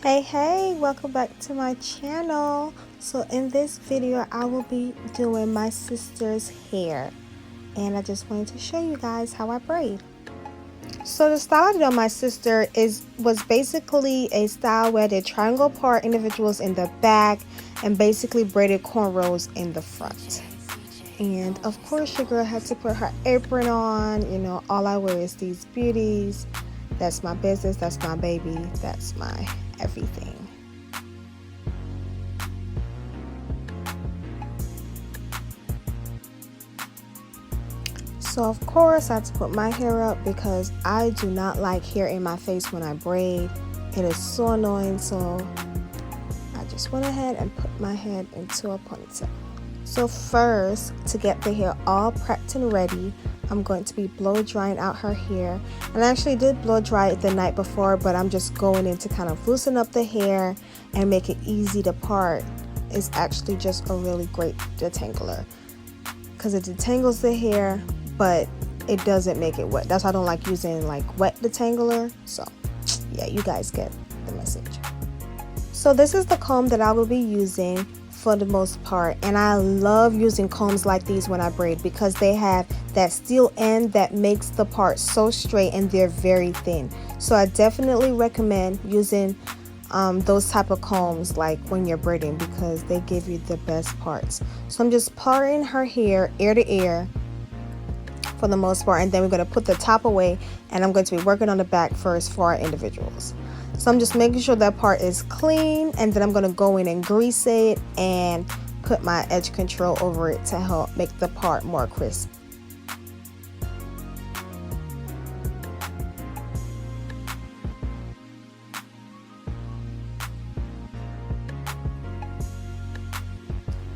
Hey, welcome back to my channel. So in this video I will be doing my sister's hair, and I just wanted to show you guys how I braid. So the style I did on my sister was basically a style where I did triangle part individuals in the back and basically braided cornrows in the front. And of course your girl had to put her apron on. You know, all I wear is these beauties. That's my business, that's my baby, that's my everything. So of course I had to put my hair up because I do not like hair in my face when I braid. It is so annoying, so I just went ahead and put my head into a ponytail. So first, to get the hair all prepped and ready, I'm going to be blow drying out her hair. And I actually did blow dry it the night before, but I'm just going in to kind of loosen up the hair and make it easy to part. It's actually just a really great detangler because it detangles the hair, but it doesn't make it wet. That's why I don't like using like wet detangler. So yeah, you guys get the message. So this is the comb that I will be using for the most part, and I love using combs like these when I braid because they have that steel end that makes the part so straight, and they're very thin. So I definitely recommend using those type of combs like when you're braiding because they give you the best parts. So I'm just parting her hair ear to ear for the most part, and then we're going to put the top away, and I'm going to be working on the back first for our individuals. So I'm just making sure that part is clean, and then I'm going to go in and grease it and put my edge control over it to help make the part more crisp.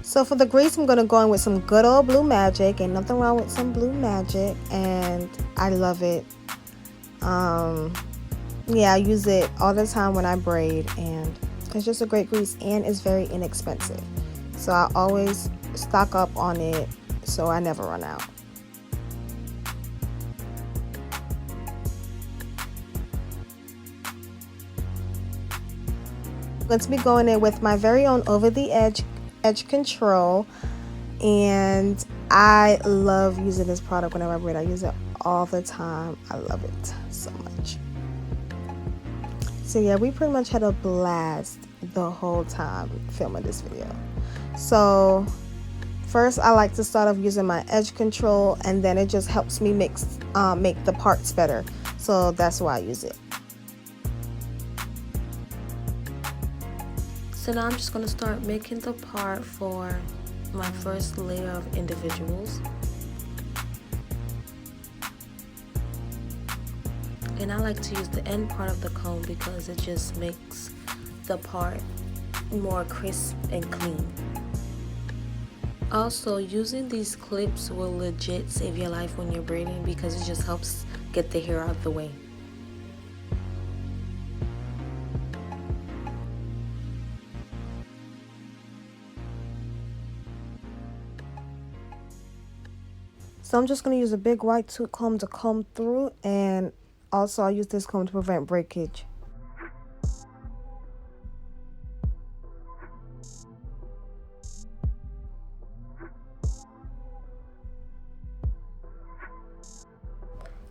So for the grease, I'm going to go in with some good old Blue Magic. Ain't nothing wrong with some Blue Magic, and I love it. Yeah, I use it all the time when I braid, and it's just a great grease, and it's very inexpensive. So I always stock up on it so I never run out. I'm going to be going in with my very own over the edge control, and I love using this product whenever I braid. I use it all the time. I love it so much. So yeah, we pretty much had a blast the whole time filming this video. So first I like to start off using my edge control, and then it just helps me make the parts better. So that's why I use it. So now I'm just going to start making the part for my first layer of individuals. And I like to use the end part of the comb because it just makes the part more crisp and clean. Also, using these clips will legit save your life when you're braiding because it just helps get the hair out of the way. So I'm just going to use a big white tooth comb to comb through, and also I'll use this comb to prevent breakage.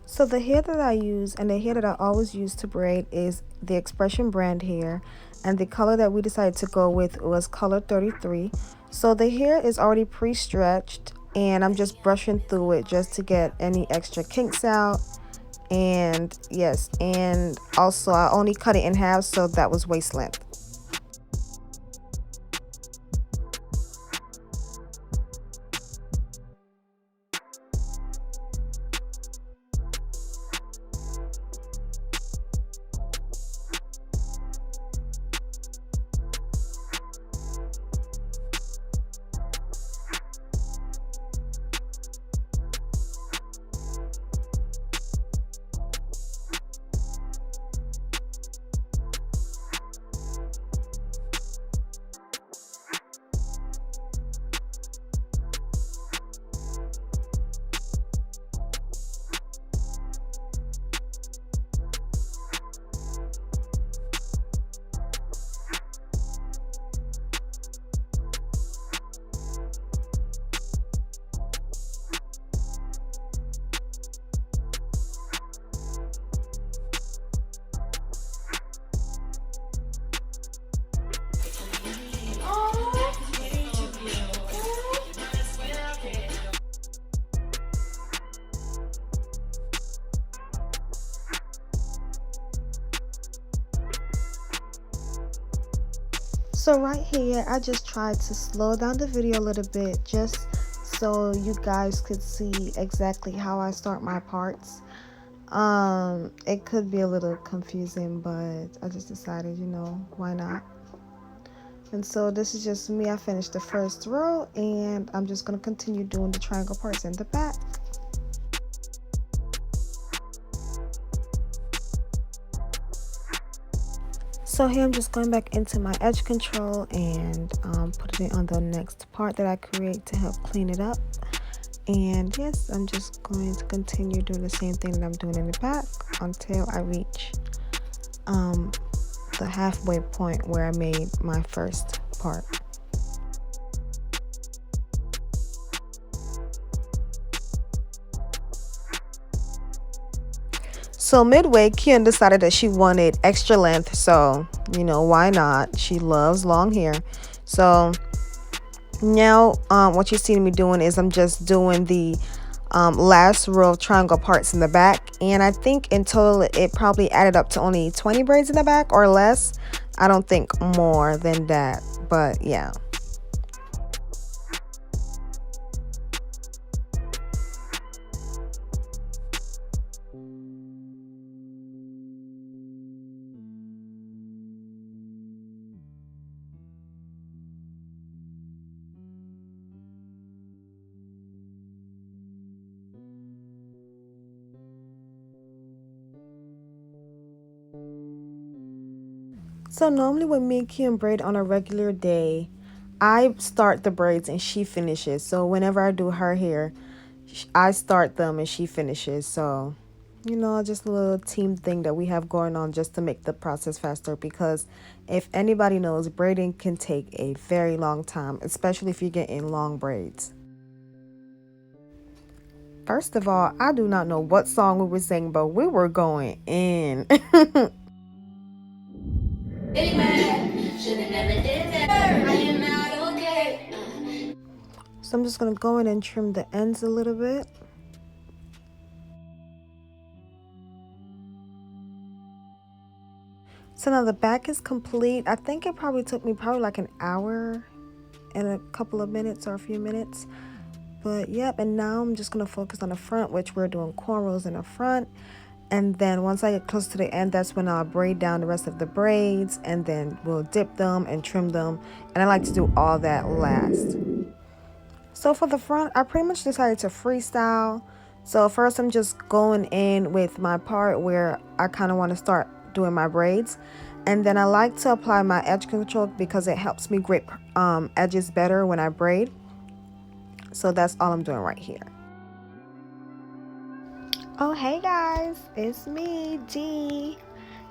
So the hair that I use and the hair that I always use to braid is the Expression brand hair, and the color that we decided to go with was color 33. So the hair is already pre-stretched, and I'm just brushing through it just to get any extra kinks out. And yes, and also I only cut it in half, so that was waist length. So right here, I just tried to slow down the video a little bit just so you guys could see exactly how I start my parts. It could be a little confusing, but I just decided, why not? And so this is just me. I finished the first row and I'm just going to continue doing the triangle parts in the back. So here I'm just going back into my edge control and putting it on the next part that I create to help clean it up. And yes, I'm just going to continue doing the same thing that I'm doing in the back until I reach the halfway point where I made my first part. So midway, Kian decided that she wanted extra length, so why not? She loves long hair. So now what you're seeing me doing is I'm just doing the last row of triangle parts in the back, and I think in total it probably added up to only 20 braids in the back or less. I don't think more than that, but yeah. So normally when me and Kim braid on a regular day, I start the braids and she finishes. So whenever I do her hair, I start them and she finishes. So, just a little team thing that we have going on just to make the process faster, because if anybody knows, braiding can take a very long time, especially if you're getting long braids. First of all, I do not know what song we were singing, but we were going in. So I'm just going to go in and trim the ends a little bit. So now the back is complete. I think it probably took me like an hour and a couple of minutes or a few minutes. But yep, and now I'm just going to focus on the front, which we're doing cornrows in the front. And then once I get close to the end, that's when I'll braid down the rest of the braids, and then we'll dip them and trim them. And I like to do all that last. So for the front, I pretty much decided to freestyle. So first I'm just going in with my part where I kind of want to start doing my braids. And then I like to apply my edge control because it helps me grip edges better when I braid. So that's all I'm doing right here. Oh, hey guys, it's me, Dee.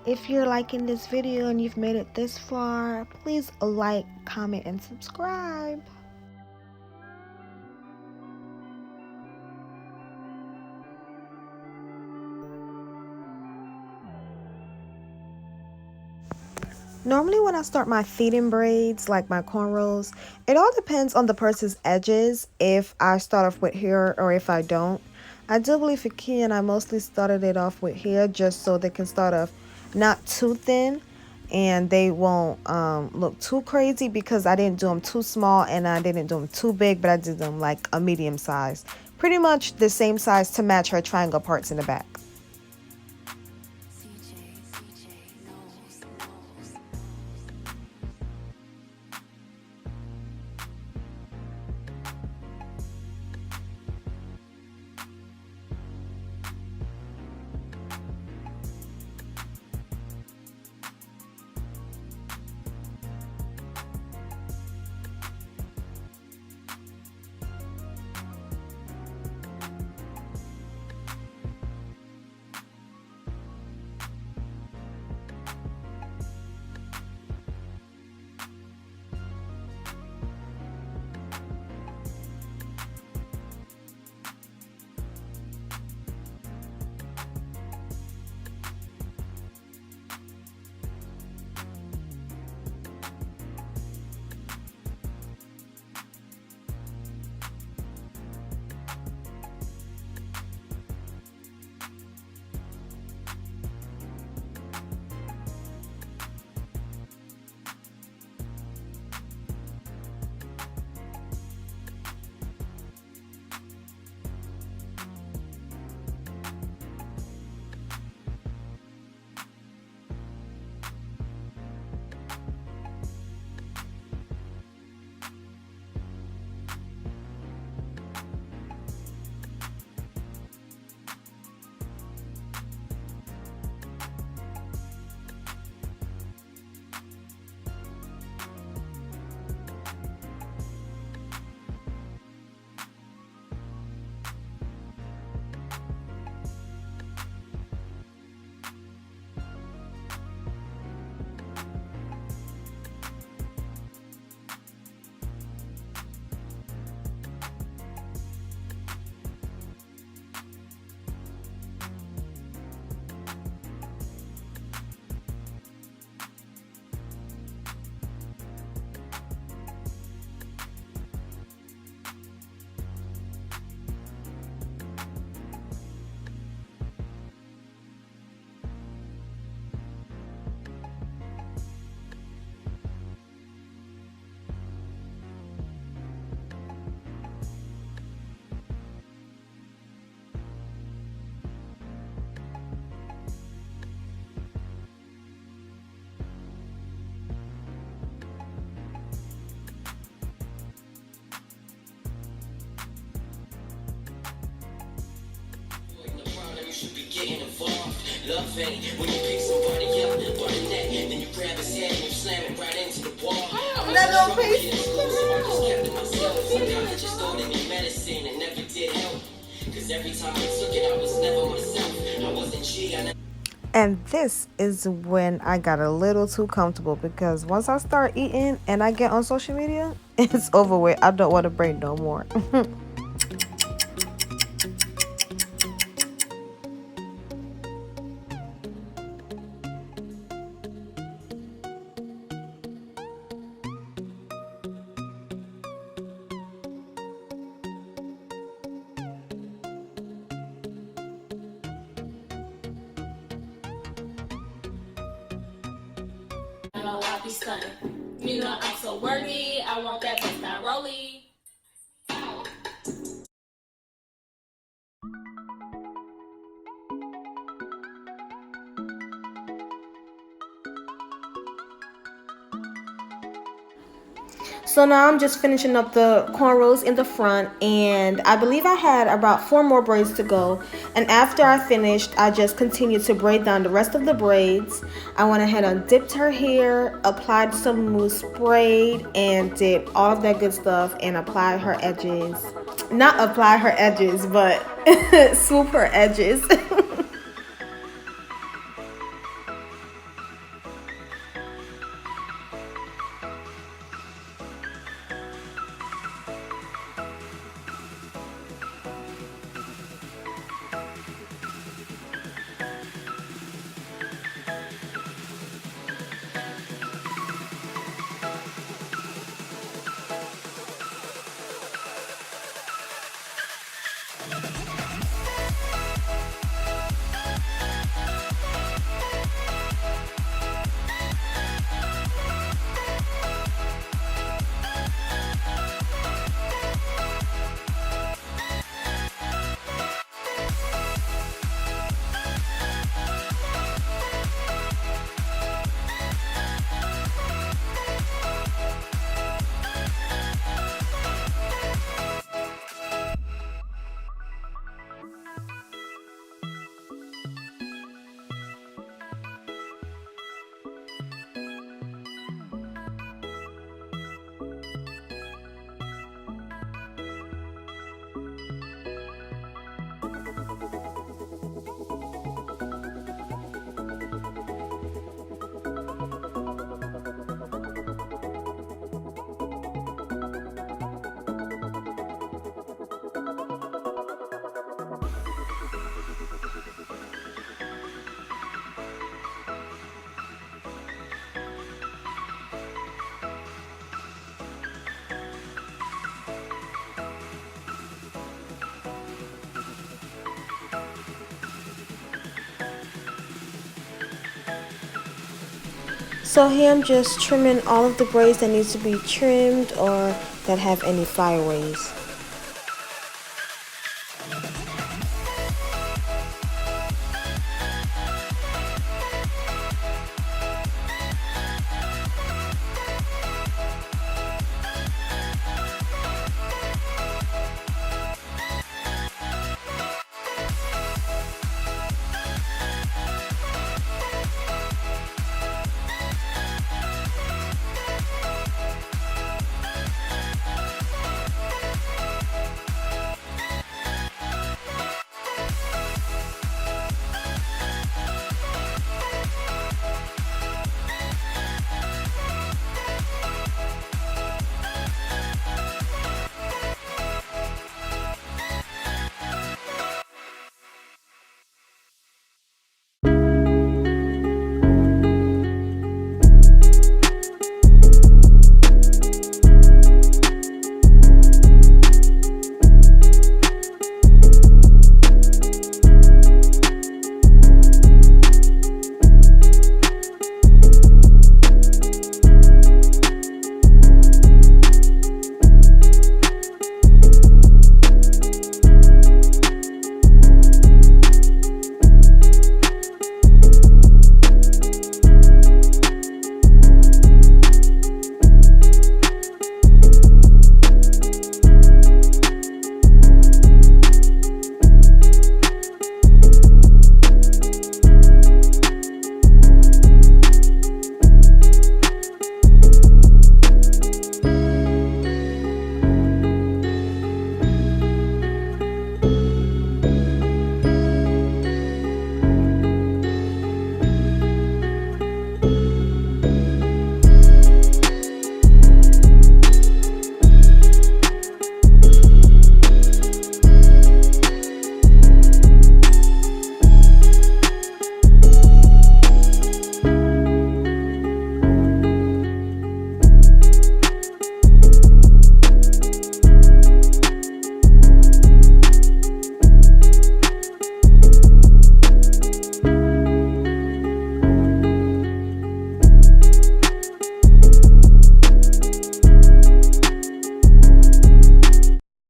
If you're liking this video and you've made it this far, please like, comment, and subscribe. Normally when I start my feeding braids, like my cornrows, it all depends on the person's edges, if I start off with hair or if I don't. I do believe for Kian, I mostly started it off with hair just so they can start off not too thin and they won't look too crazy, because I didn't do them too small and I didn't do them too big, but I did them like a medium size. Pretty much the same size to match her triangle parts in the back. That little piece. And this is when I got a little too comfortable, because once I start eating and I get on social media, it's over with. I don't want to braid no more. I be stunning. You know I'm so worthy. I want that bust down rollie. So now I'm just finishing up the cornrows in the front, and I believe I had about 4 more braids to go. And after I finished, I just continued to braid down the rest of the braids. I went ahead and dipped her hair, applied some mousse braid, and did all of that good stuff and applied her edges. Not apply her edges, but swoop her edges. So here I'm just trimming all of the braids that needs to be trimmed or that have any flyaways.